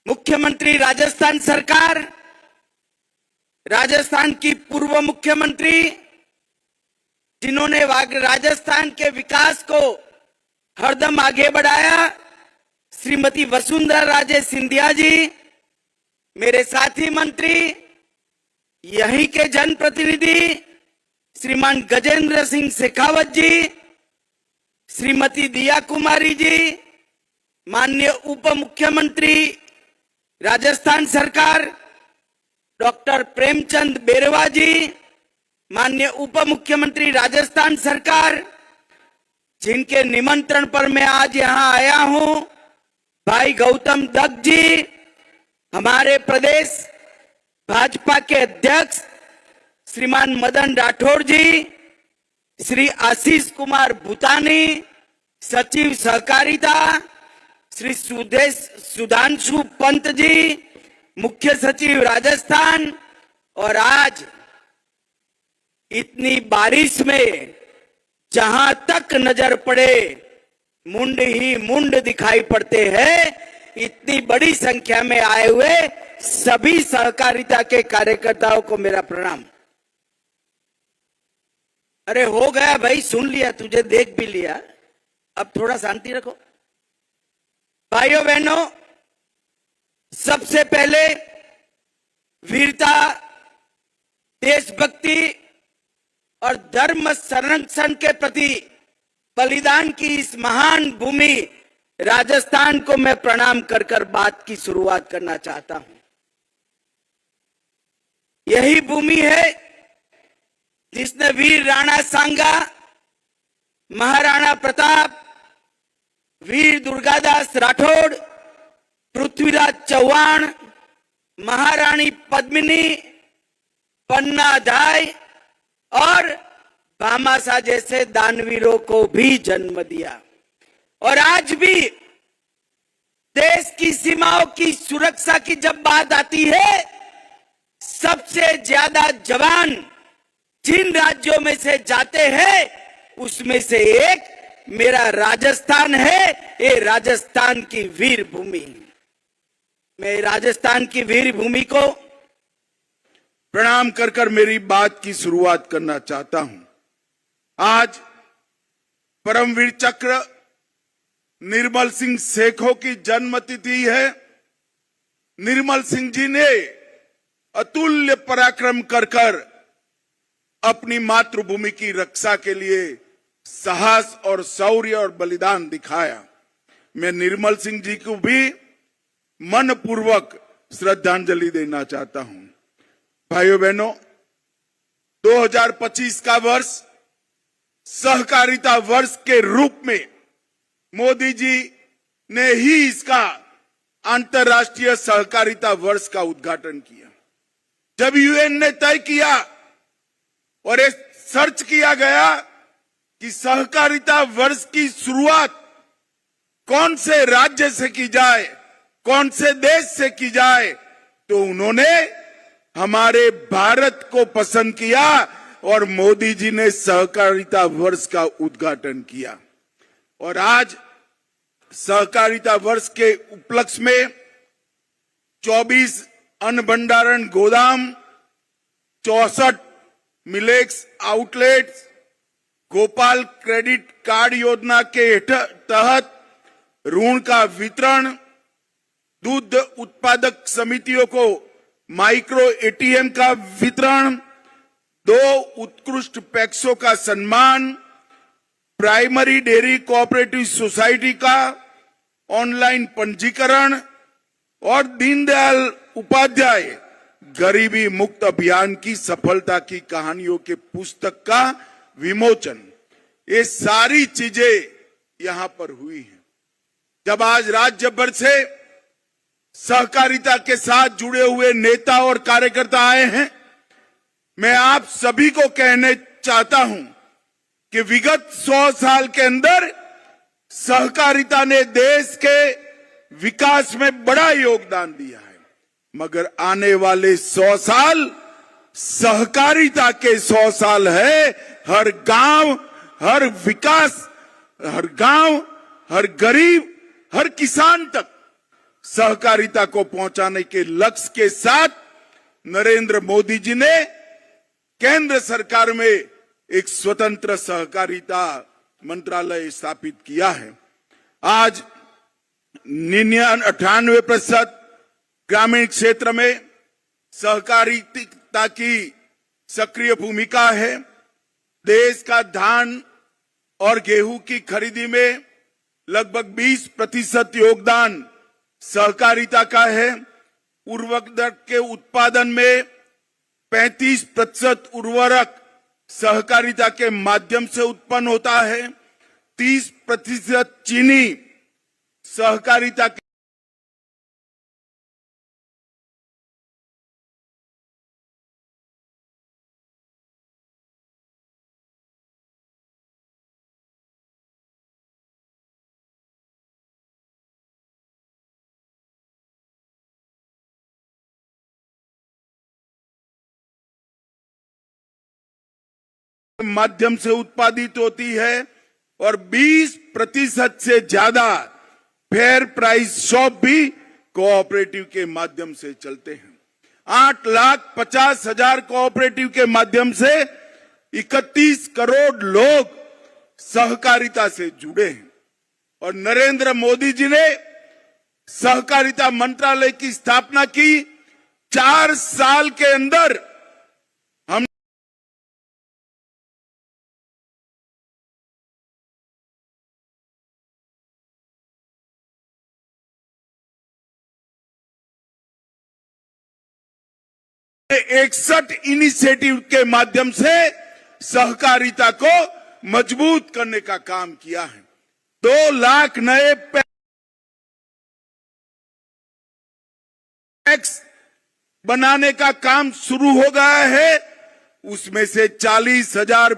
मुख्यमंत्री राजस्थान सरकार, राजस्थान की पूर्व मुख्यमंत्री जिन्होंने राजस्थान के विकास को हरदम आगे बढ़ाया, श्रीमती वसुंधरा राजे सिंधिया जी, मेरे साथी मंत्री, यहीं के जनप्रतिनिधि श्रीमान गजेंद्र सिंह शेखावत जी, श्रीमती दिया कुमारी जी, माननीय उप मुख्यमंत्री राजस्थान सरकार डॉक्टर प्रेमचंद बेरवा जी, माननीय उप मुख्यमंत्री राजस्थान सरकार, जिनके निमंत्रण पर मैं आज यहां आया हूं, भाई गौतम दत्त जी, हमारे प्रदेश भाजपा के अध्यक्ष श्रीमान मदन राठौड़ जी, श्री आशीष कुमार भूतानी, सचिव सहकारिता श्री सुधांशु पंत जी, मुख्य सचिव राजस्थान, और आज इतनी बारिश में जहां तक नजर पड़े मुंड ही मुंड दिखाई पड़ते हैं, इतनी बड़ी संख्या में आए हुए सभी सहकारिता के कार्यकर्ताओं को मेरा प्रणाम। अरे हो गया भाई, सुन लिया, तुझे देख भी लिया, अब थोड़ा शांति रखो। भाइयों बहनों, सबसे पहले वीरता, देशभक्ति और धर्म संरक्षण के प्रति बलिदान की इस महान भूमि राजस्थान को मैं प्रणाम कर कर बात की शुरुआत करना चाहता हूं। यही भूमि है जिसने वीर राणा सांगा, महाराणा प्रताप, वीर दुर्गादास राठौड़, पृथ्वीराज चौहान, महारानी पद्मिनी, पन्ना धाय और भामाशाह जैसे दानवीरों को भी जन्म दिया। और आज भी देश की सीमाओं की सुरक्षा की जब बात आती है, सबसे ज्यादा जवान जिन राज्यों में से जाते हैं उसमें से एक मेरा राजस्थान है। ये राजस्थान की वीर भूमि, मैं राजस्थान की वीर भूमि को प्रणाम कर कर मेरी बात की शुरुआत करना चाहता हूं। आज परमवीर चक्र निर्मल सिंह सेखों की जन्मतिथि है। निर्मल सिंह जी ने अतुल्य पराक्रम कर कर अपनी मातृभूमि की रक्षा के लिए साहस और शौर्य और बलिदान दिखाया। मैं निर्मल सिंह जी को भी मनपूर्वक श्रद्धांजलि देना चाहता हूं। भाइयों बहनों, 2025 का वर्ष सहकारिता वर्ष के रूप में मोदी जी ने ही इसका अंतर्राष्ट्रीय सहकारिता वर्ष का उद्घाटन किया। जब यूएन ने तय किया और ये सर्च किया गया कि सहकारिता वर्ष की शुरुआत कौन से राज्य से की जाए, कौन से देश से की जाए, तो उन्होंने हमारे भारत को पसंद किया और मोदी जी ने सहकारिता वर्ष का उद्घाटन किया। और आज सहकारिता वर्ष के उपलक्ष्य में 24 अन्न भंडारण गोदाम, 64 millets outlets, Gopal credit card योजना के तहत ऋण का वितरण, दूध उत्पादक समितियों को माइक्रो एटीएम का वितरण, 2 उत्कृष्ट पैक्सों का सम्मान, प्राइमरी डेयरी कोऑपरेटिव सोसाइटी का ऑनलाइन पंजीकरण और दीनदयाल उपाध्याय गरीबी मुक्त अभियान की सफलता की कहानियों के पुस्तक का विमोचन, ये सारी चीजें यहां पर हुई हैं। जब आज राज्य भर से सहकारिता के साथ जुड़े हुए नेता और कार्यकर्ता आए हैं, मैं आप सभी को कहने चाहता हूं कि विगत 100 साल के अंदर सहकारिता ने देश के विकास में बड़ा योगदान दिया है, मगर आने वाले 100 साल सहकारिता के 100 साल है। हर गांव, हर विकास, हर गांव, हर गरीब, हर किसान तक सहकारिता को पहुंचाने के लक्ष्य के साथ नरेंद्र मोदी जी ने केंद्र सरकार में एक स्वतंत्र सहकारिता मंत्रालय स्थापित किया है। आज 98% ग्रामीण क्षेत्र में सहकारिता की सक्रिय भूमिका है। देश का धान और गेहूं की खरीदी में लगभग 20% योगदान सहकारिता का है। उर्वरक के उत्पादन में 35% उर्वरक सहकारिता के माध्यम से उत्पन्न होता है। 30% चीनी सहकारिता के माध्यम से उत्पादित होती है और 20% से ज्यादा फेयर प्राइस शॉप भी कोऑपरेटिव के माध्यम से चलते हैं। 8,50,000 कोऑपरेटिव के माध्यम से 31 करोड़ लोग सहकारिता से जुड़े हैं और नरेंद्र मोदी जी ने सहकारिता मंत्रालय की स्थापना की। 4 साल के अंदर हम 61 इनिशिएटिव के माध्यम से सहकारिता को मजबूत करने का काम किया है। 2 लाख नए पैक्स बनाने का काम शुरू हो गया है। उसमें से 40,000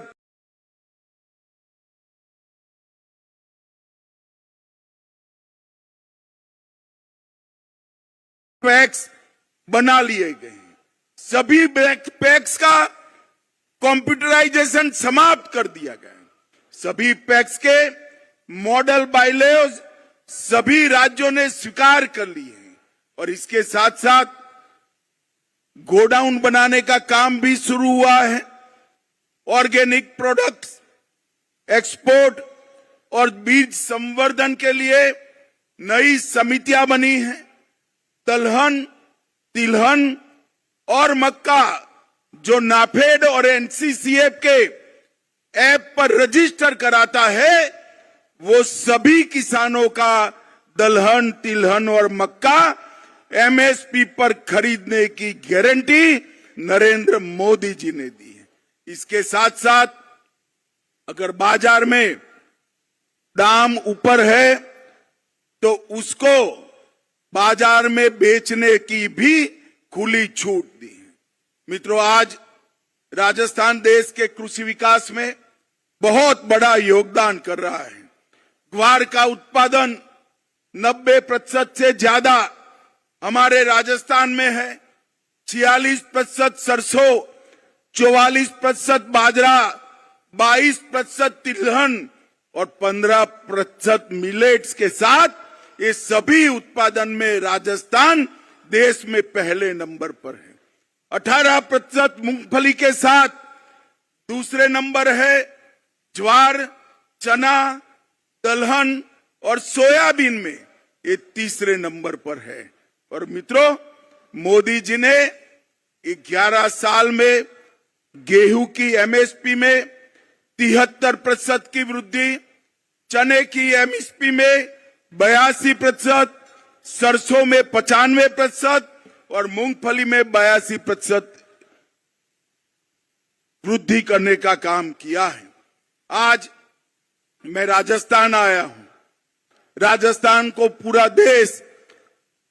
पैक्स बना लिए गए हैं। सभी पैक्स का कंप्यूटराइजेशन समाप्त कर दिया गया है। सभी पैक्स के मॉडल बायलॉज सभी राज्यों ने स्वीकार कर लिए हैं और इसके साथ साथ गोडाउन बनाने का काम भी शुरू हुआ है। ऑर्गेनिक प्रोडक्ट्स एक्सपोर्ट और बीज संवर्धन के लिए नई समितियां बनी हैं। दलहन, तिलहन और मक्का जो नाफेड और एनसीसीएफ के ऐप पर रजिस्टर कराता है, वो सभी किसानों का दलहन, तिलहन और मक्का एमएसपी पर खरीदने की गारंटी नरेंद्र मोदी जी ने दी है। इसके साथ साथ अगर बाजार में दाम ऊपर है तो उसको बाजार में बेचने की भी खुली छूट दी है। मित्रों, आज राजस्थान देश के कृषि विकास में बहुत बड़ा योगदान कर रहा है। ग्वार का उत्पादन 90% से ज्यादा हमारे राजस्थान में है। 46% सरसों, 44% बाजरा, 22% तिलहन और 15% मिलेट्स के साथ ये सभी उत्पादन में राजस्थान देश में पहले नंबर पर है। 18% मूंगफली के साथ दूसरे नंबर है। ज्वार, चना, दलहन और सोयाबीन में ये तीसरे नंबर पर है। और मित्रों, मोदी जी ने 11 साल में गेहूं की एमएसपी में 73% की वृद्धि, चने की एमएसपी में 82%, सरसों में 95% और मूंगफली में 82% वृद्धि करने का काम किया है। आज मैं राजस्थान आया हूं। राजस्थान को पूरा देश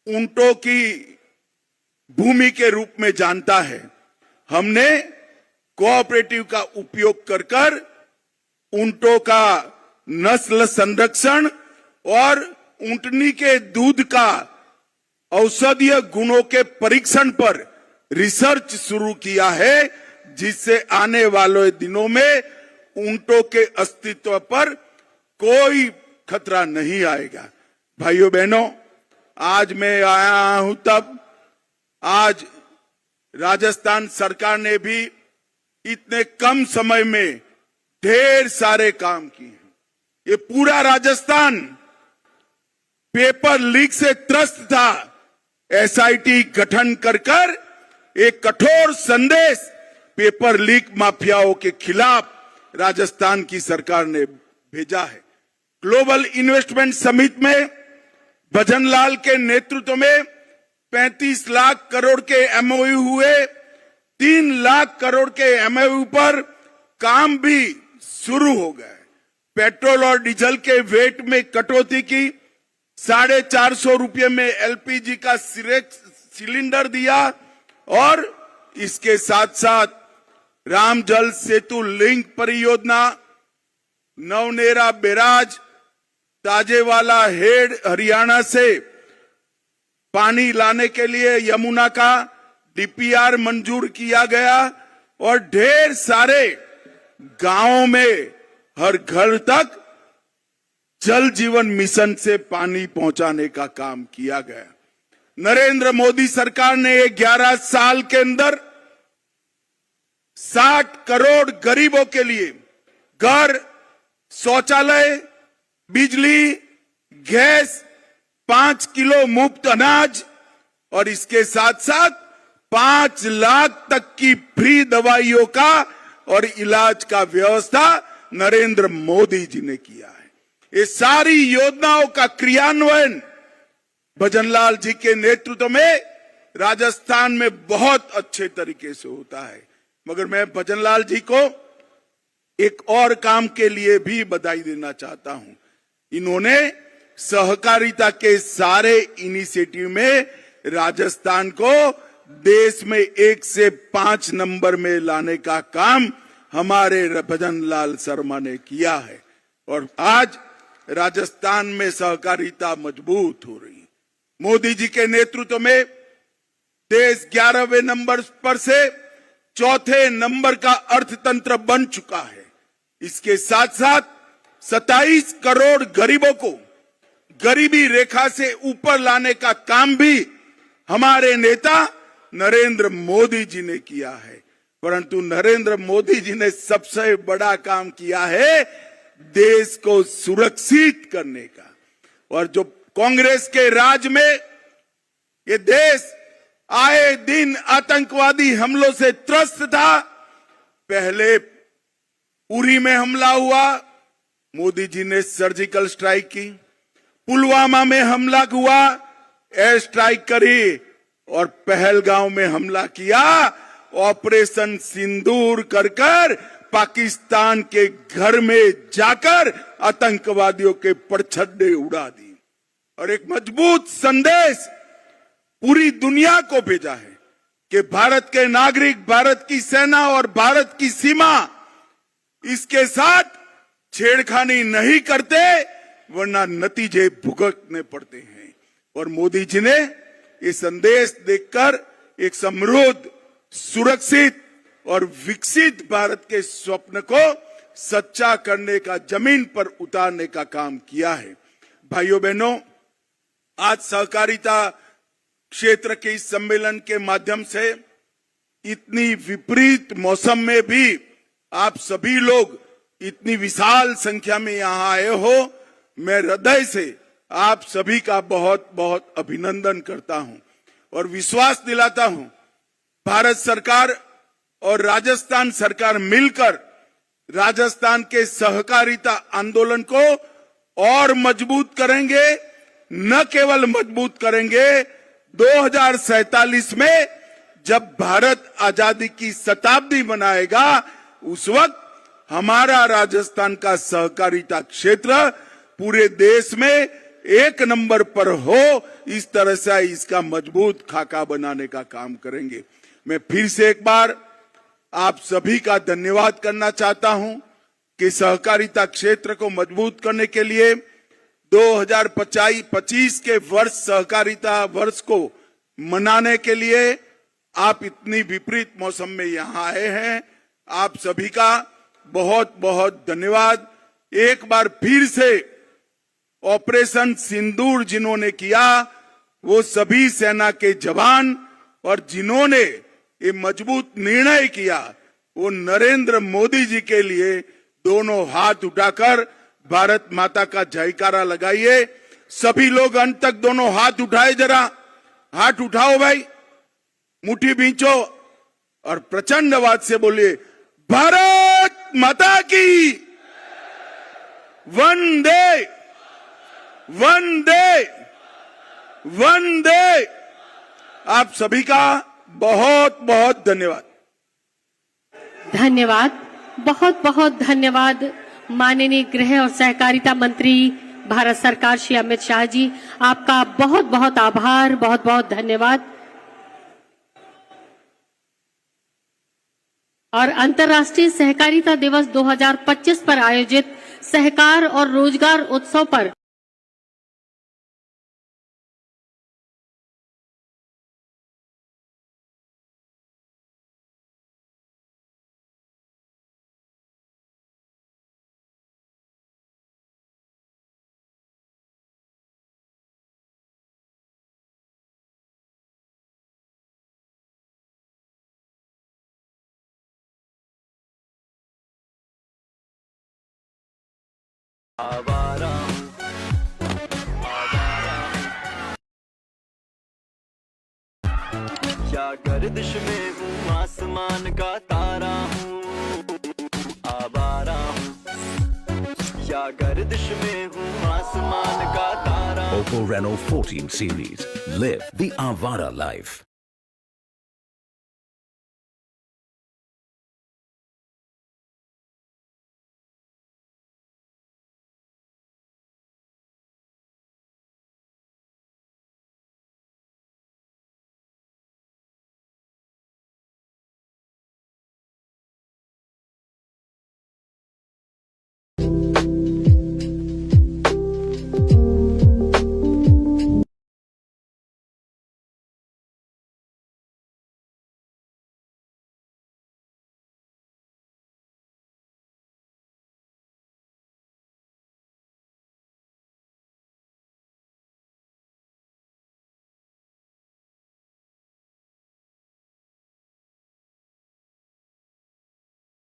ऊंटों की भूमि के रूप में जानता है। हमने कोऑपरेटिव का उपयोग कर कर ऊंटों का नस्ल संरक्षण और ऊंटनी के दूध का औषधीय गुणों के परीक्षण पर रिसर्च शुरू किया है, जिससे आने वाले दिनों में ऊंटों के अस्तित्व पर कोई खतरा नहीं आएगा। भाइयों बहनों, आज मैं आया हूं तब आज राजस्थान सरकार ने भी इतने कम समय में ढेर सारे काम किए हैं। ये पूरा राजस्थान पेपर लीक से त्रस्त था। एसआईटी गठन कर कर एक कठोर संदेश पेपर लीक माफियाओं के खिलाफ राजस्थान की सरकार ने भेजा है। ग्लोबल इन्वेस्टमेंट समिट में भजनलाल के नेतृत्व में 35 लाख करोड़ के एमओयू हुए। 3 लाख करोड़ के एमओयू पर काम भी शुरू हो गए। पेट्रोल और डीजल के वेट में कटौती की, 450 रुपये में एलपीजी का सिलेंडर दिया और इसके साथ साथ राम जल सेतु लिंक परियोजना, नवनेरा बैराज, ताजेवाला हेड हरियाणा से पानी लाने के लिए यमुना का डीपीआर मंजूर किया गया और ढेर सारे गांवों में हर घर तक जल जीवन मिशन से पानी पहुंचाने का काम किया गया। नरेंद्र मोदी सरकार ने 11 साल के अंदर 60 करोड़ गरीबों के लिए घर, शौचालय, बिजली, गैस, 5 किलो मुफ्त अनाज और इसके साथ साथ 5 लाख तक की फ्री दवाइयों का और इलाज का व्यवस्था नरेंद्र मोदी जी ने किया है। ये सारी योजनाओं का क्रियान्वयन भजनलाल जी के नेतृत्व में राजस्थान में बहुत अच्छे तरीके से होता है। मगर मैं भजनलाल जी को एक और काम के लिए भी बधाई देना चाहता हूं। इन्होंने सहकारिता के सारे इनिशिएटिव में राजस्थान को देश में 1 से 5 नंबर में लाने का काम हमारे भजनलाल शर्मा ने किया है और आज राजस्थान में सहकारिता मजबूत हो रही है। मोदी जी के नेतृत्व में देश 11वें नंबर पर से 4थे नंबर का अर्थतंत्र बन चुका है। इसके साथ साथ 27 करोड़ गरीबों को गरीबी रेखा से ऊपर लाने का काम भी हमारे नेता नरेंद्र मोदी जी ने किया है। परंतु नरेंद्र मोदी जी ने सबसे बड़ा काम किया है देश को सुरक्षित करने का। और जो कांग्रेस के राज में ये देश आए दिन आतंकवादी हमलों से त्रस्त था। पहले उरी में हमला हुआ, मोदी जी ने सर्जिकल स्ट्राइक की। पुलवामा में हमला हुआ, एयर स्ट्राइक करी और पहलगांव में हमला किया। ऑपरेशन सिंदूर कर कर पाकिस्तान के घर में जाकर आतंकवादियों के परछत्ते उड़ा दी और एक मजबूत संदेश पूरी दुनिया को भेजा है कि भारत के नागरिक, भारत की सेना और भारत की सीमा इसके साथ छेड़खानी नहीं करते वरना नतीजे भुगतने पड़ते हैं। और मोदी जी ने ये संदेश देकर एक समृद्ध, सुरक्षित और विकसित भारत के स्वप्न को सच्चा करने का, जमीन पर उतारने का काम किया है। भाइयों बहनों, आज सहकारिता क्षेत्र के इस सम्मेलन के माध्यम से इतनी विपरीत मौसम में भी आप सभी लोग इतनी विशाल संख्या में यहां आए हो। मैं हृदय से आप सभी का बहुत बहुत अभिनंदन करता हूं और विश्वास दिलाता हूं भारत सरकार और राजस्थान सरकार मिलकर राजस्थान के सहकारिता आंदोलन को और मजबूत करेंगे। न केवल मजबूत करेंगे, 2047 में जब भारत आजादी की शताब्दी मनाएगा उस वक्त हमारा राजस्थान का सहकारिता क्षेत्र पूरे देश में 1 नंबर पर हो। इस तरह से इसका मजबूत खाका बनाने का काम करेंगे। मैं फिर से एक बार आप सभी का धन्यवाद करना चाहता हूं कि सहकारिता क्षेत्र को मजबूत करने के लिए 2025 के वर्ष सहकारिता वर्ष को मनाने के लिए आप इतनी विपरीत मौसम में यहां आए हैं। आप सभी का बहुत बहुत धन्यवाद। एक बार फिर से ऑपरेशन सिंदूर जिन्होंने किया वो सभी सेना के जवान और जिन्होंने ये मजबूत निर्णय किया, वो नरेंद्र मोदी जी के लिए दोनों हाथ उठाकर भारत माता का जयकारा लगाइए। सभी लोग अंत तक दोनों हाथ उठाए, जरा हाथ उठाओ भाई, मुट्ठी बींचो और प्रचंड आवाज से बोलिए, भारत माता की वंदे वंदे वंदे। आप सभी का बहुत बहुत धन्यवाद। धन्यवाद, बहुत बहुत धन्यवाद माननीय गृह और सहकारिता मंत्री भारत सरकार श्री अमित शाह जी, आपका बहुत बहुत आभार, बहुत बहुत धन्यवाद। और अंतर्राष्ट्रीय सहकारिता दिवस 2025 पर आयोजित सहकार और रोजगार उत्सव पर क्या गर्दिश में हूँ, आसमान का तारा हूँ, आवारा हूँ। क्या गर्दिश में हूँ, आसमान का तारा। Oppo Reno 14 series. Live the Avara life.